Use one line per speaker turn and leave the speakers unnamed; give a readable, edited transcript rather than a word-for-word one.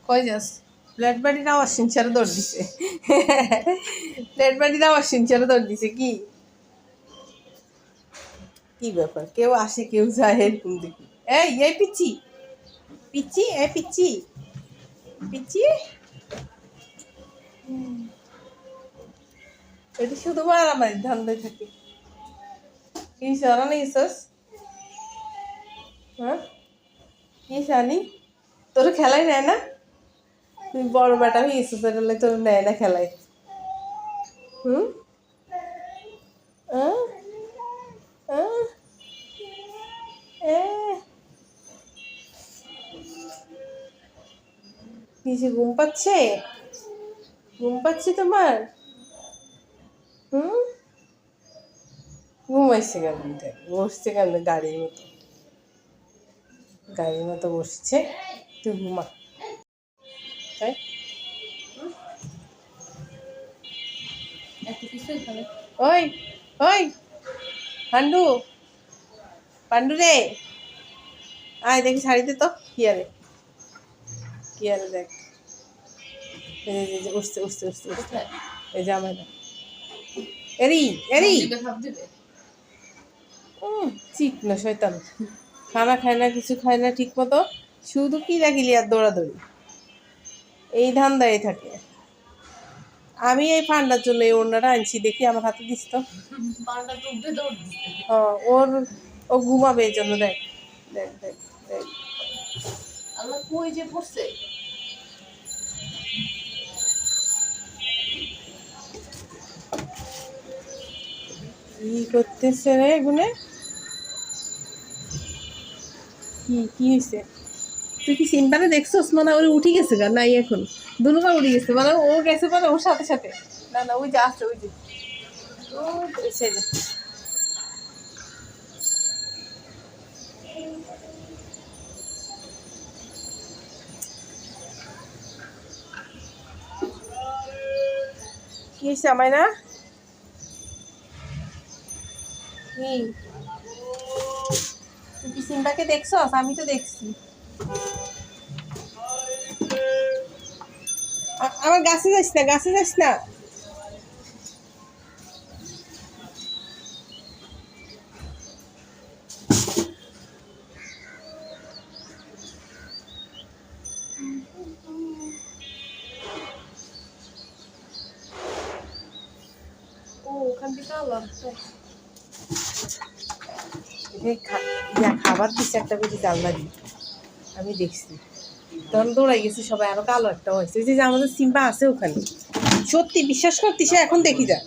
কই যাস? প্লেট বাড়ির আওয়াজ শুনছে আর দৌড় দিছে। প্লেট বাড়ির আওয়াজ শুনছে আর দৌড় দিছে। কি কি ব্যাপার? কেউ আসে কেউ যায় এরকম দেখি। এই পিচ্ছি পিচ্ছি পিচ্ছি পিচ্ছি, এটা শুধু মারামারি ধান্দায় থাকে। কি সরা নিয়েছস? হ্যাঁ কি জানি, তোর খেলাই নেয় না? তুই বড় বেটা হয়ে গেছিস, তোর নেয় না খেলায়। হুম আহ, আহ, এ, কিছু ঘুম পাচ্ছে? ঘুম পাচ্ছে তোমার? হুম ঘুমাইছে কেমন? দেখ বসছে কেমন গাড়ির মতো বসছে। তুই ঘুমা। তাই ওই ওই পান্ডু, পান্ডু রে, আয় দেখি শাড়িতে তো কি আরে, কি আরে দেখ, এই যে উঠছে উঠছে উঠছে উঠছে, এই যে আমার এরি এরি চিকনো শয়তান, খানা খায় না, কিছু খায় না ঠিক মতো, শুধু কিলাকিলি আর দৌড়াদৌড়ি, এই ধান্দায় থাকে। আমি এই পান্ডার জন্য এই ওড়নাটা আনছি, দেখি আমার হাতে দিস তো। ওর ও ঘুমাবে এই জন্য, দেখ দেখ দেখ দেখ আল্লাহ কই যে পড়ছে। কি করতেছে রে এগুনে? কি কি হয়েছে? তুই কি সিম্বারে দেখছস? মানে ওরে উঠে গেছে গা নাই এখন, দুনুকা উঠে গেছে, মানে ও গেছে মানে ওর সাথে সাথে। না না ওই যে আসছে, ওই যে ওই সে যে কি হয়েছে আমায় না? কি তুই কি সিম্বাকে দেখছস? আমি তো দেখছি। আমার গাছে যাস না, গাছে যাস না। ও ওখান থেকে আলাম খাবার দিচ্ছে একটা বেশি জানলা দিয়ে, আমি দেখছি তখন দৌড়াই গেছি সবাই, আরো কালো একটা হয়েছে যে আমাদের সিম্বা আছে ওখানে। সত্যি বিশ্বাস করতি, সে এখন দেখি যা।